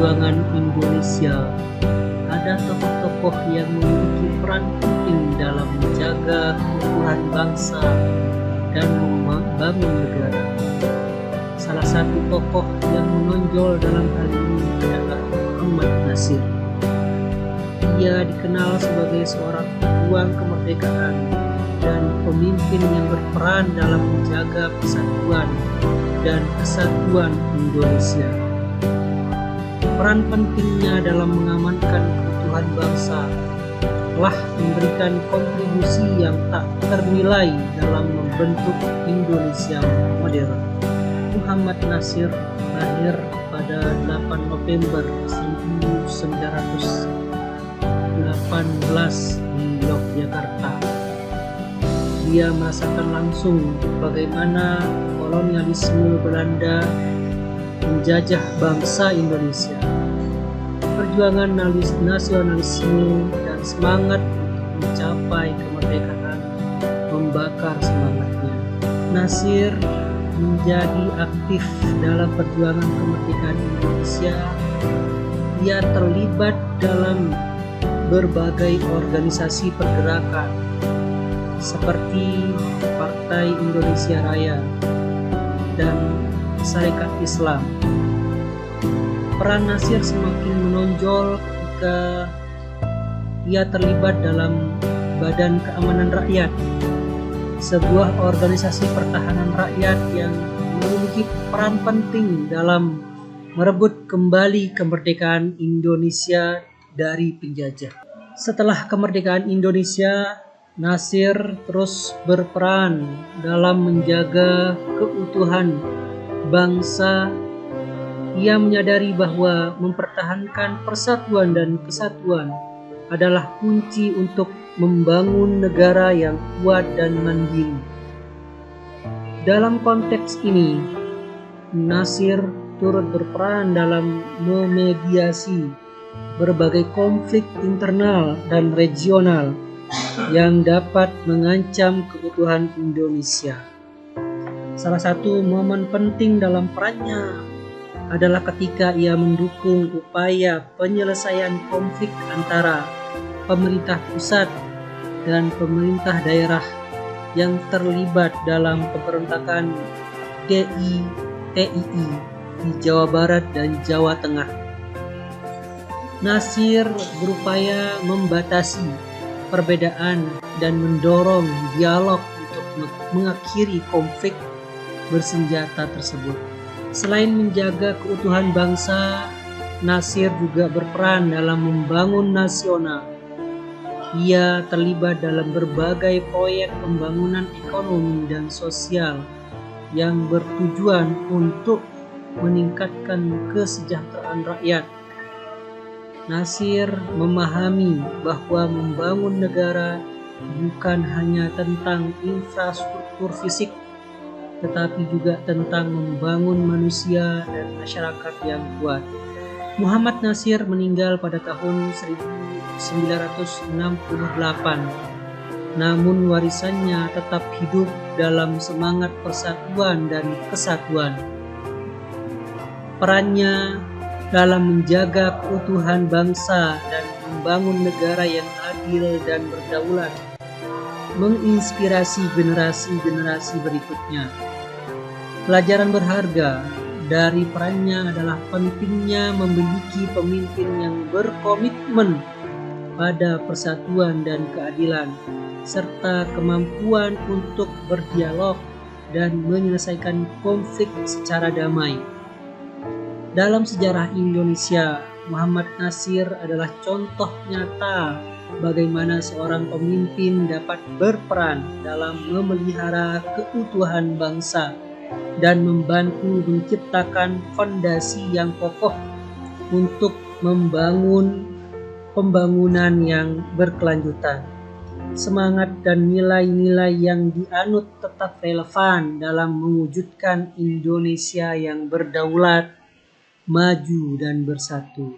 perjuangan Indonesia, ada tokoh-tokoh yang memiliki peran penting dalam menjaga keutuhan bangsa dan membangun negara. Salah satu tokoh yang menonjol dalam hal ini adalah Muhammad Natsir. Ia dikenal sebagai seorang pejuang kemerdekaan dan pemimpin yang berperan dalam menjaga persatuan dan kesatuan Indonesia. Peran pentingnya dalam mengamankan keutuhan bangsa telah memberikan kontribusi yang tak ternilai dalam membentuk Indonesia modern. Muhammad Natsir lahir pada 8 November 1918 di Yogyakarta. Dia merasakan langsung bagaimana kolonialisme Belanda menjajah bangsa Indonesia. Perjuangan nasionalisme dan semangat untuk mencapai kemerdekaan membakar semangatnya. Natsir menjadi aktif dalam perjuangan kemerdekaan Indonesia. Dia terlibat dalam berbagai organisasi pergerakan seperti Partai Indonesia Raya dan Sarekat Islam. Peran Natsir semakin menonjol ketika ia terlibat dalam Badan Keamanan Rakyat, sebuah organisasi pertahanan rakyat yang memiliki peran penting dalam merebut kembali kemerdekaan Indonesia dari penjajah. Setelah kemerdekaan Indonesia, Natsir terus berperan dalam menjaga keutuhan bangsa. Ia menyadari bahwa mempertahankan persatuan dan kesatuan adalah kunci untuk membangun negara yang kuat dan mandiri. Dalam konteks ini, Natsir turut berperan dalam memediasi berbagai konflik internal dan regional yang dapat mengancam keutuhan Indonesia. Salah satu momen penting dalam perannya adalah ketika ia mendukung upaya penyelesaian konflik antara pemerintah pusat dan pemerintah daerah yang terlibat dalam pemberontakan DITII di Jawa Barat dan Jawa Tengah. Natsir berupaya membatasi perbedaan dan mendorong dialog untuk mengakhiri konflik bersenjata tersebut. Selain menjaga keutuhan bangsa, Natsir juga berperan dalam membangun nasional. Ia terlibat dalam berbagai proyek pembangunan ekonomi dan sosial yang bertujuan untuk meningkatkan kesejahteraan rakyat. Natsir memahami bahwa membangun negara bukan hanya tentang infrastruktur fisik, tetapi juga tentang membangun manusia dan masyarakat yang kuat. Muhammad Natsir meninggal pada tahun 1968, namun warisannya tetap hidup dalam semangat persatuan dan kesatuan. Perannya dalam menjaga keutuhan bangsa dan membangun negara yang adil dan berdaulat menginspirasi generasi-generasi berikutnya. Pelajaran berharga dari perannya adalah pentingnya memiliki pemimpin yang berkomitmen pada persatuan dan keadilan, serta kemampuan untuk berdialog dan menyelesaikan konflik secara damai. Dalam sejarah Indonesia, Muhammad Natsir adalah contoh nyata bagaimana seorang pemimpin dapat berperan dalam memelihara keutuhan bangsa dan membantu menciptakan fondasi yang kokoh untuk membangun pembangunan yang berkelanjutan. Semangat dan nilai-nilai yang dianut tetap relevan dalam mewujudkan Indonesia yang berdaulat, maju, dan bersatu.